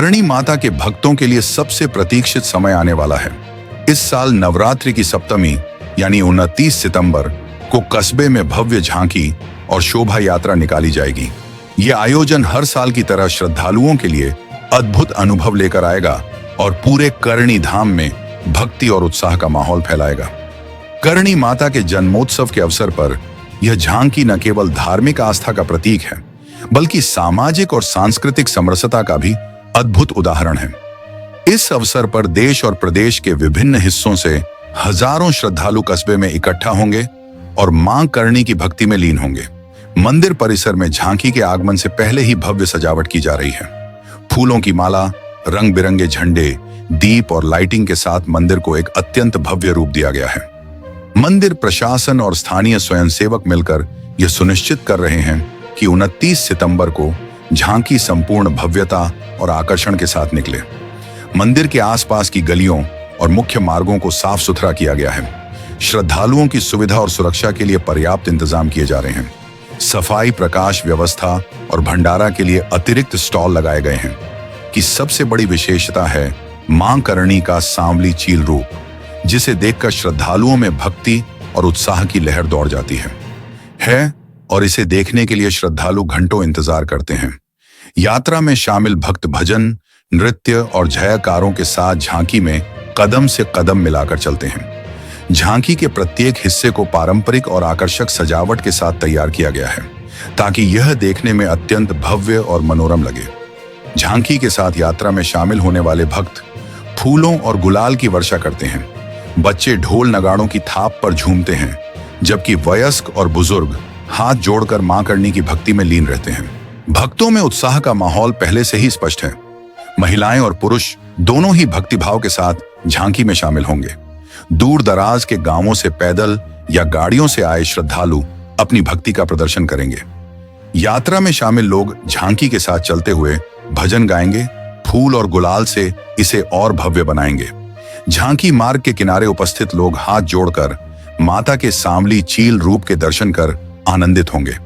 करणी माता के भक्तों के लिए सबसे प्रतीक्षित समय आने वाला है। इस साल नवरात्रि की सप्तमी यानी 29 सितंबर को कस्बे में भव्य झांकी और शोभा यात्रा निकाली जाएगी। यह आयोजन हर साल की तरह श्रद्धालुओं के लिए अद्भुत अनुभव लेकर आएगा और पूरे करणी धाम में भक्ति और उत्साह का माहौल फैलाएगा। करणी माता के जन्मोत्सव के अवसर पर यह झांकी न केवल धार्मिक आस्था का प्रतीक है, बल्कि सामाजिक और सांस्कृतिक समरसता का भी अद्भुत उदाहरण है। इस अवसर पर देश और प्रदेश के विभिन्न हिस्सों से हजारों श्रद्धालु कस्बे में इकट्ठा होंगे और मां करणी की भक्ति में लीन होंगे। मंदिर परिसर में झांकी के आगमन से पहले ही भव्य सजावट की जा रही है। फूलों की माला, रंग बिरंगे झंडे, दीप और लाइटिंग के साथ मंदिर को एक अत्यंत भव्य रूप दिया गया है। मंदिर प्रशासन और स्थानीय स्वयंसेवक मिलकर यह सुनिश्चित कर रहे हैं कि 29 सितंबर को झांकी संपूर्ण भव्यता और आकर्षण के साथ निकले। मंदिर के आसपास की गलियों और मुख्य मार्गों को साफ सुथरा किया गया है। श्रद्धालुओं की सुविधा और सुरक्षा के लिए पर्याप्त इंतजाम किए जा रहे हैं। सफाई, प्रकाश व्यवस्था और भंडारा के लिए अतिरिक्त स्टॉल लगाए गए हैं। कि सबसे बड़ी विशेषता है मां करणी का सांवली चील रूप, जिसे देखकर श्रद्धालुओं में भक्ति और उत्साह की लहर दौड़ जाती है और इसे देखने के लिए श्रद्धालु घंटों इंतजार करते हैं। यात्रा में शामिल भक्त भजन, नृत्य और जयकारों के साथ झांकी में कदम से कदम मिलाकर चलते हैं। झांकी के प्रत्येक हिस्से को पारंपरिक और आकर्षक सजावट के साथ तैयार किया गया है, ताकि यह देखने में अत्यंत भव्य और मनोरम लगे। झांकी के साथ यात्रा में शामिल होने वाले भक्त फूलों और गुलाल की वर्षा करते हैं। बच्चे ढोल नगाड़ों की थाप पर झूमते हैं, जबकि वयस्क और बुजुर्ग हाथ जोड़कर मां करणी की भक्ति में लीन रहते हैं। भक्तों में उत्साह का माहौल पहले से ही स्पष्ट है। महिलाएं और पुरुष दोनों ही भक्तिभाव के साथ झांकी में शामिल होंगे। दूर दराज के गांवों से पैदल या गाड़ियों से आए श्रद्धालु अपनी भक्ति का प्रदर्शन करेंगे। यात्रा में शामिल लोग झांकी के साथ चलते हुए भजन गाएंगे, फूल और गुलाल से इसे और भव्य बनाएंगे। झांकी मार्ग के किनारे उपस्थित लोग हाथ जोड़कर माता के सांवली चील रूप के दर्शन कर आनंदित होंगे।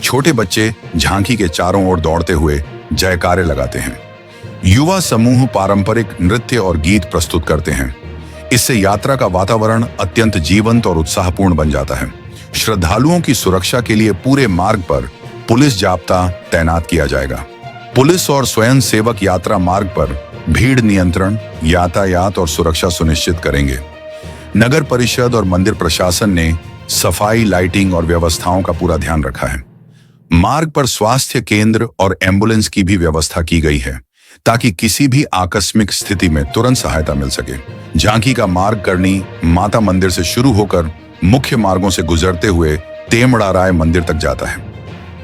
छोटे बच्चे झांकी के चारों ओर दौड़ते हुए जयकारे लगाते हैं। युवा समूह पारंपरिक नृत्य और गीत प्रस्तुत करते हैं। इससे यात्रा का वातावरण अत्यंत जीवंत और उत्साहपूर्ण बन जाता है। श्रद्धालुओं की सुरक्षा के लिए पूरे मार्ग पर पुलिस जाब्ता तैनात किया जाएगा। पुलिस और स्वयं सेवक यात्रा मार्ग पर भीड़ नियंत्रण, यातायात और सुरक्षा सुनिश्चित करेंगे। नगर परिषद और मंदिर प्रशासन ने सफाई, लाइटिंग और व्यवस्थाओं का पूरा ध्यान रखा है। मार्ग पर स्वास्थ्य केंद्र और एम्बुलेंस की भी व्यवस्था की गई है, ताकि किसी भी आकस्मिक स्थिति में तुरंत सहायता मिल सके। झांकी का मार्ग करणी माता मंदिर से शुरू होकर मुख्य मार्गों से गुजरते हुए तेमड़ा राय मंदिर तक जाता है।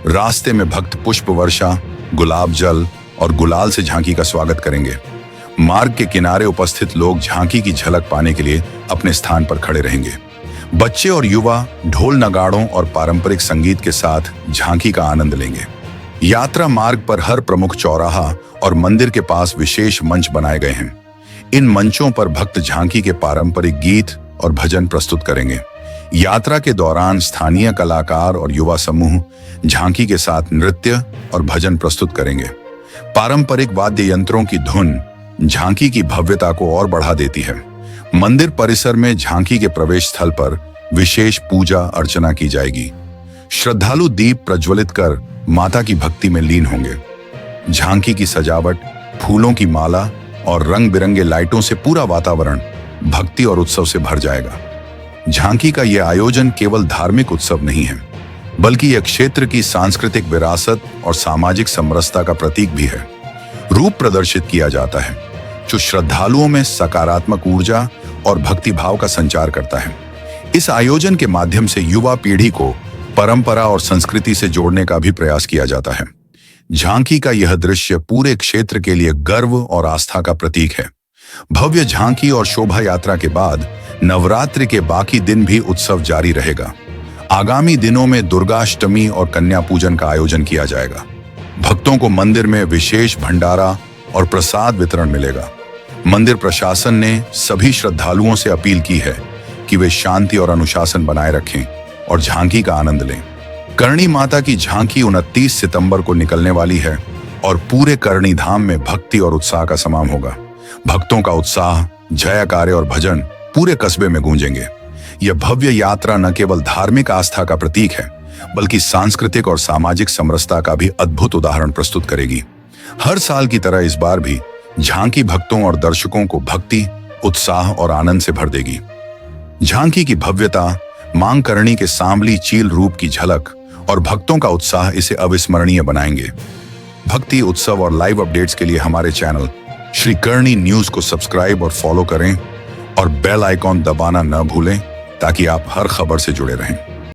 रास्ते में भक्त पुष्प वर्षा, गुलाब जल और गुलाल से झांकी का स्वागत करेंगे। मार्ग के किनारे उपस्थित लोग झांकी की झलक पाने के लिए अपने स्थान पर खड़े रहेंगे। बच्चे और युवा ढोल नगाड़ों और पारंपरिक संगीत के साथ झांकी का आनंद लेंगे। यात्रा मार्ग पर हर प्रमुख चौराहा और मंदिर के पास विशेष मंच बनाए गए हैं। इन मंचों पर भक्त झांकी के पारंपरिक गीत और भजन प्रस्तुत करेंगे। यात्रा के दौरान स्थानीय कलाकार और युवा समूह झांकी के साथ नृत्य और भजन प्रस्तुत करेंगे। पारंपरिक वाद्य यंत्रों की धुन झांकी की भव्यता को और बढ़ा देती है। मंदिर परिसर में झांकी के प्रवेश स्थल पर विशेष पूजा अर्चना की जाएगी। श्रद्धालु दीप प्रज्वलित कर माता की भक्ति में लीन होंगे। झांकी की सजावट, फूलों की माला और रंग बिरंगे लाइटों से पूरा वातावरण भक्ति और उत्सव से भर जाएगा। झांकी का यह आयोजन केवल धार्मिक उत्सव नहीं है, बल्कि यह क्षेत्र की सांस्कृतिक विरासत और सामाजिक समरसता का प्रतीक भी है। रूप प्रदर्शित किया जाता है जो श्रद्धालुओं में सकारात्मक ऊर्जा और भक्तिभाव का संचार करता है। इस आयोजन के माध्यम से युवा पीढ़ी को परंपरा और संस्कृति से जोड़ने का भी प्रयास किया जाता है। झांकी का यह दृश्य पूरे क्षेत्र के लिए गर्व और आस्था का प्रतीक है। भव्य झांकी और शोभा यात्रा के बाद नवरात्रि के बाकी दिन भी उत्सव जारी रहेगा। आगामी दिनों में दुर्गाष्टमी और कन्या पूजन का आयोजन किया जाएगा। भक्तों को मंदिर में विशेष भंडारा और प्रसाद वितरण मिलेगा। मंदिर प्रशासन ने सभी श्रद्धालुओं से अपील की है कि वे शांति और अनुशासन बनाए रखें और झांकी का आनंद लें। करणी माता की झांकी 29 सितंबर को निकलने वाली है और पूरे करणी धाम में भक्ति और उत्साह का समाम होगा। भक्तों का उत्साह, जयकारे और भजन पूरे कस्बे में गूंजेंगे। यह भव्य यात्रा न केवल धार्मिक आस्था का प्रतीक है, बल्कि सांस्कृतिक और सामाजिक समरसता का भी अद्भुत उदाहरण प्रस्तुत करेगी। हर साल की तरह इस बार भी झांकी भक्तों और दर्शकों को भक्ति, उत्साह और आनंद से भर देगी। झांकी की भव्यता, मां करणी के सांवली चील रूप की झलक और भक्तों का उत्साह इसे अविस्मरणीय बनाएंगे। भक्ति, उत्सव और लाइव अपडेट्स के लिए हमारे चैनल श्री करणी न्यूज को सब्सक्राइब और फॉलो करें और बेल आइकॉन दबाना न भूलें ताकि आप हर खबर से जुड़े रहें।